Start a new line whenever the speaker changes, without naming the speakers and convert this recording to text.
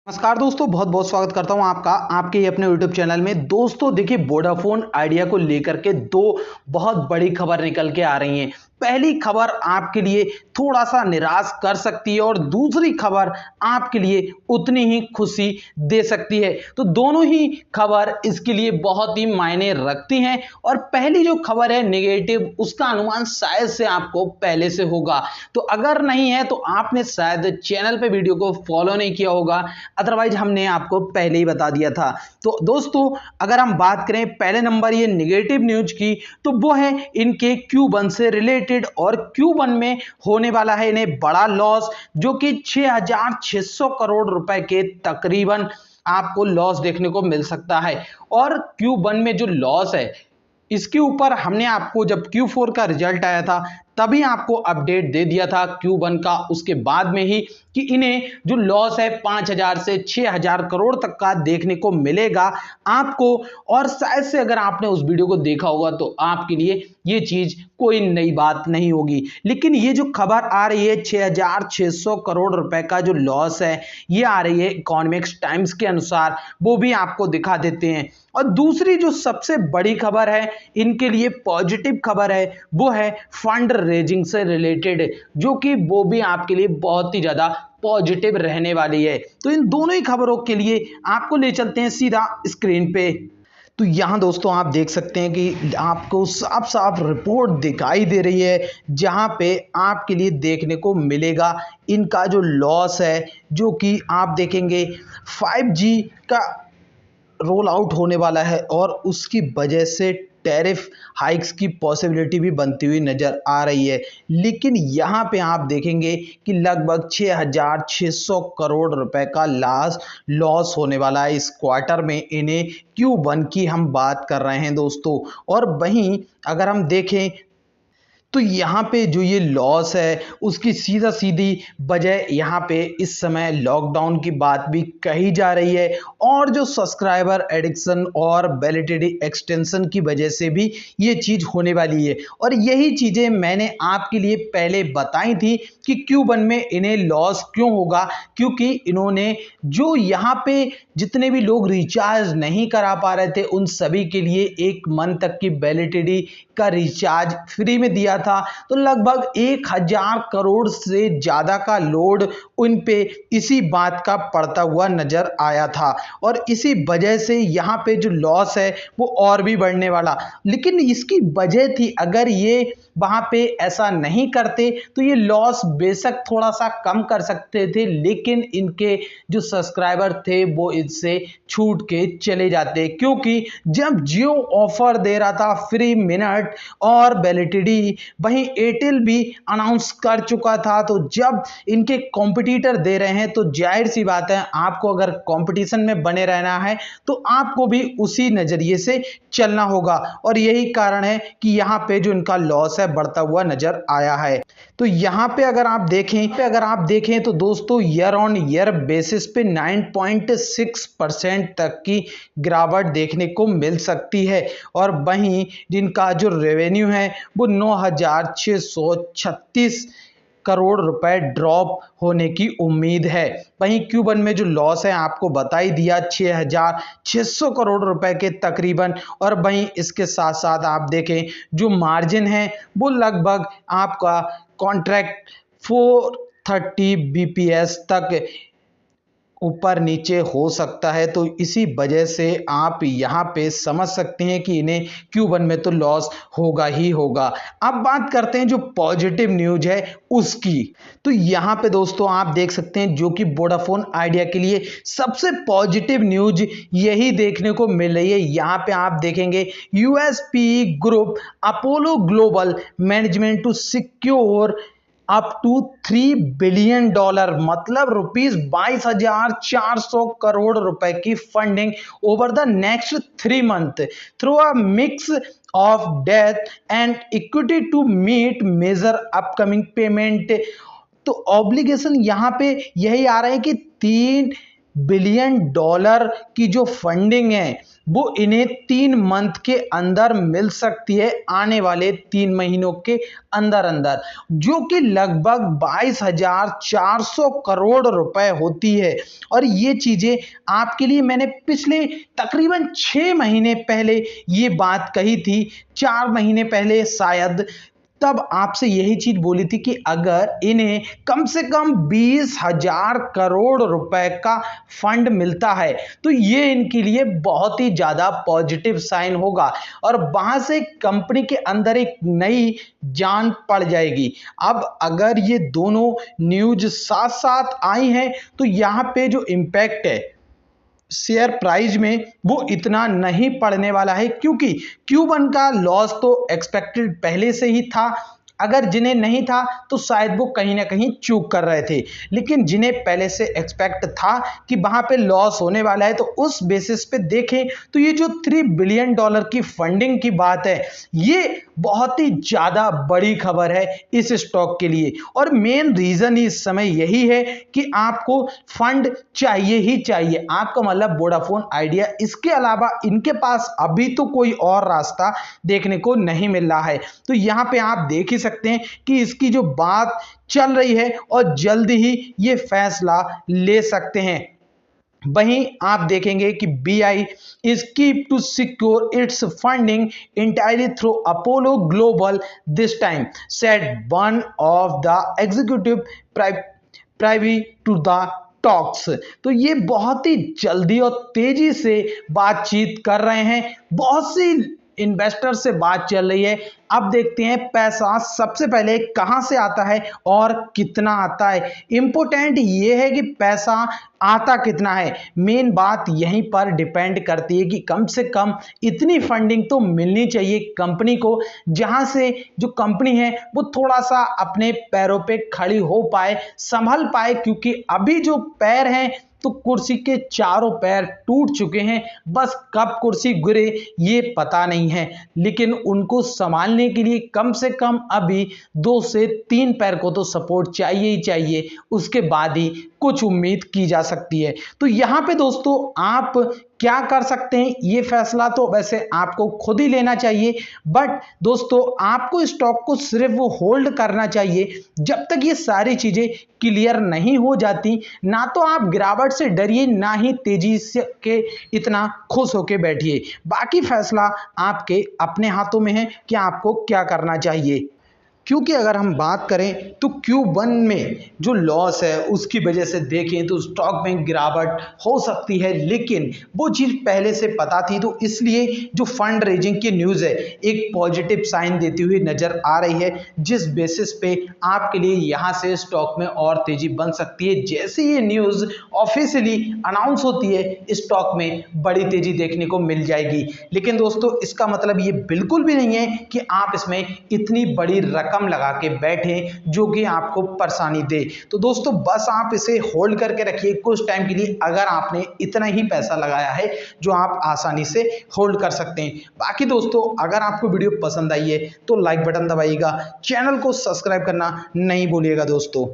नमस्कार दोस्तों, बहुत बहुत स्वागत करता हूं आपका आपके अपने YouTube चैनल में। दोस्तों देखिए, वोडाफोन आइडिया को लेकर के दो बहुत बड़ी खबर निकल के आ रही हैं। पहली खबर आपके लिए थोड़ा सा निराश कर सकती है और दूसरी खबर आपके लिए उतनी ही खुशी दे सकती है। तो दोनों ही खबर इसके लिए बहुत ही मायने रखती हैं। और पहली जो खबर है नेगेटिव, उसका अनुमान शायद से आपको पहले से होगा। तो अगर नहीं है तो आपने शायद चैनल पे वीडियो को फॉलो नहीं किया होगा, अदरवाइज हमने आपको पहले ही बता दिया था। तो दोस्तों अगर हम बात करें पहले नंबर ये नेगेटिव न्यूज की, तो वो है इनके Q1 से रिलेटेड। और Q1 में होने वाला है इन्हें बड़ा लॉस, जो कि 6,600 करोड़ रुपए के तकरीबन आपको लॉस देखने को मिल सकता है। और Q1 में जो लॉस है इसके ऊपर हमने आपको जब Q4 का रिजल्ट आया था तभी आपको अपडेट दे दिया था Q1 का, उसके बाद में ही, कि इन्हें जो लॉस है 5,000 से 6,000 करोड़ तक का देखने को मिलेगा आपको। और शायद से अगर आपने उस वीडियो को देखा होगा तो आपके लिए ये चीज कोई नई बात नहीं होगी। लेकिन ये जो खबर आ रही है 6,600 करोड़ रुपए का जो लॉस है, ये आ रही है इकोनॉमिक्स टाइम्स के अनुसार, वो भी आपको दिखा देते हैं। और दूसरी जो सबसे बड़ी खबर है, इनके लिए पॉजिटिव खबर है, वो है फंड रेजिंग से रिलेटेड, जो कि वो भी आपके लिए बहुत ही ज्यादा पॉजिटिव रहने वाली है। तो इन दोनों ही खबरों के लिए आपको ले चलते हैं सीधा स्क्रीन पे। तो यहाँ दोस्तों आप देख सकते हैं कि आपको साफ साफ रिपोर्ट दिखाई दे रही है, जहाँ पे आपके लिए देखने को मिलेगा इनका जो लॉस है, जो कि आप देखेंगे 5G का रोल आउट होने वाला है और उसकी वजह से टैरिफ हाइक्स की पॉसिबिलिटी भी बनती हुई नजर आ रही है। लेकिन यहाँ पे आप देखेंगे कि लगभग 6,600 करोड़ रुपए का लॉस होने वाला है इस क्वार्टर में इन्हें। Q1 की हम बात कर रहे हैं दोस्तों। और वहीं अगर हम देखें तो यहाँ पे जो ये लॉस है उसकी सीधा सीधी वजह यहाँ पे इस समय लॉकडाउन की बात भी कही जा रही है, और जो सब्सक्राइबर एडिक्शन और वैलिडिटी एक्सटेंशन की वजह से भी ये चीज होने वाली है। और यही चीजें मैंने आपके लिए पहले बताई थी कि Q1 में इन्हें लॉस क्यों होगा, क्योंकि इन्होंने जो यहाँ पे जितने भी लोग रिचार्ज नहीं करा पा रहे थे उन सभी के लिए 1 मंथ तक की वैलिडिटी का रिचार्ज फ्री में दिया था। तो लगभग 1,000 करोड़ से ज्यादा का लोड उन पे इसी बात का पड़ता हुआ नजर आया था, और इसी वजह से यहाँ पे जो लॉस है वो और भी बढ़ने वाला। लेकिन इसकी वजह थी, अगर ये वहां पे ऐसा नहीं करते तो ये लॉस बेशक थोड़ा सा कम कर सकते थे, लेकिन इनके जो सब्सक्राइबर थे वो इससे छूट के चले जाते, क्योंकि जब जियो ऑफर दे रहा था फ्री मिनट और वैलिडिटी, वहीं एयरटेल भी अनाउंस कर चुका था। तो जब इनके कॉम्पिटिटर दे रहे हैं तो जाहिर सी बात है, आपको अगर कंपटीशन में बने रहना है तो आपको भी उसी नजरिए से चलना होगा। और यही कारण है कि यहाँ पे जो इनका लॉस है बढ़ता हुआ नजर आया है। तो यहाँ पे अगर आप देखें तो दोस्तों ईयर ऑन ईयर बेसिस पे 9.6% तक की गिरावट देखने को मिल सकती है। और वहीं जिनका जो रेवेन्यू है वो 9,636 करोड़ रुपए ड्रॉप होने की उम्मीद है। वहीं Q1 में जो लॉस है आपको बता ही दिया, 6,600 करोड़ रुपए के तकरीबन। और वहीं इसके साथ साथ आप देखें जो मार्जिन है वो लगभग आपका कॉन्ट्रैक्ट 430 BPS तक ऊपर नीचे हो सकता है। तो इसी वजह से आप यहाँ पे समझ सकते हैं कि इन्हें Q1 में तो लॉस होगा ही होगा। अब बात करते हैं जो पॉजिटिव न्यूज है उसकी। तो यहाँ पे दोस्तों आप देख सकते हैं जो कि वोडाफोन आइडिया के लिए सबसे पॉजिटिव न्यूज यही देखने को मिल रही है। यहाँ पे आप देखेंगे USPE group Apollo Global Management to secure up to $3 billion, मतलब ₹22,400 करोड़ रुपए की funding over the next 3 month through a mix of debt and equity to meet major upcoming payment. तो ऑब्लिगेशन यहाँ पे यही आ रहा है कि 3 बिलियन डॉलर की जो फंडिंग है वो इन्हें 3 मंथ के अंदर मिल सकती है, आने वाले 3 महीनों के अंदर अंदर, जो कि लगभग 22,400 करोड़ रुपए होती है। और ये चीजें आपके लिए मैंने पिछले तकरीबन 6 महीने पहले ये बात कही थी, 4 महीने पहले शायद, तब आपसे यही चीज बोली थी कि अगर इन्हें कम से कम 20,000 करोड़ रुपए का फंड मिलता है तो ये इनके लिए बहुत ही ज्यादा पॉजिटिव साइन होगा और वहां से कंपनी के अंदर एक नई जान पड़ जाएगी। अब अगर ये दोनों न्यूज साथ साथ आई हैं तो यहां पे जो इम्पैक्ट है शेयर प्राइस में वो इतना नहीं पड़ने वाला है, क्योंकि Q1 का लॉस तो एक्सपेक्टेड पहले से ही था। अगर जिन्हें नहीं था तो शायद वो कहीं ना कहीं चूक कर रहे थे, लेकिन जिन्हें पहले से एक्सपेक्ट था कि वहां पे लॉस होने वाला है तो उस बेसिस पे देखें तो ये जो 3 बिलियन डॉलर की फंडिंग की बात है ये बहुत ही ज्यादा बड़ी खबर है इस स्टॉक के लिए। और मेन रीजन इस समय यही है कि आपको फंड चाहिए ही चाहिए, आपका मतलब वोडाफोन आइडिया, इसके अलावा इनके पास अभी तो कोई और रास्ता देखने को नहीं मिल रहा है। तो यहां पे आप देख ही सकते हैं कि इसकी जो बात चल रही है और जल्द ही ये फैसला ले सकते हैं। वहीं आप देखेंगे कि BI is keep to secure its funding entirely through Apollo Global this time, said one of the executive privy to the talks. तो ये बहुत ही जल्दी और तेजी से बातचीत कर रहे हैं, बहुत सी इन्वेस्टर से बात चल रही है। अब देखते हैं पैसा सबसे पहले कहां से आता है और कितना आता है। इंपॉर्टेंट ये है कि पैसा आता कितना है, मेन बात यहीं पर डिपेंड करती है कि कम से कम इतनी फंडिंग तो मिलनी चाहिए कंपनी को, जहां से जो कंपनी है वो थोड़ा सा अपने पैरों पे खड़ी हो पाए, संभल पाए, क्योंकि अभी जो पैर हैं तो कुर्सी के चारों पैर टूट चुके हैं, बस कब कुर्सी गिरे ये पता नहीं है, लेकिन उनको संभालने के लिए कम से कम अभी 2 से 3 पैर को तो सपोर्ट चाहिए ही चाहिए, उसके बाद ही कुछ उम्मीद की जा सकती है। तो यहां पे दोस्तों आप क्या कर सकते हैं, ये फैसला तो वैसे आपको खुद ही लेना चाहिए, बट दोस्तों आपको स्टॉक को सिर्फ वो होल्ड करना चाहिए जब तक ये सारी चीजें क्लियर नहीं हो जाती। ना तो आप गिरावट से डरिए, ना ही तेजी से के इतना खुश होके बैठिए। बाकी फैसला आपके अपने हाथों में है कि आपको क्या करना चाहिए। क्योंकि अगर हम बात करें तो Q1 में जो लॉस है उसकी वजह से देखें तो स्टॉक में गिरावट हो सकती है, लेकिन वो चीज़ पहले से पता थी, तो इसलिए जो फंड रेजिंग की न्यूज़ है एक पॉजिटिव साइन देती हुई नज़र आ रही है, जिस बेसिस पे आपके लिए यहाँ से स्टॉक में और तेज़ी बन सकती है। जैसे ये न्यूज़ ऑफिशियली अनाउंस होती है स्टॉक में बड़ी तेज़ी देखने को मिल जाएगी। लेकिन दोस्तों इसका मतलब ये बिल्कुल भी नहीं है कि आप इसमें इतनी बड़ी रकम लगा के बैठे जो कि आपको परेशानी दे। तो दोस्तों बस आप इसे होल्ड करके रखिए कुछ टाइम के लिए, अगर आपने इतना ही पैसा लगाया है जो आप आसानी से होल्ड कर सकते हैं। बाकी दोस्तों अगर आपको वीडियो पसंद आई है तो लाइक बटन दबाइएगा, चैनल को सब्सक्राइब करना नहीं भूलिएगा दोस्तों।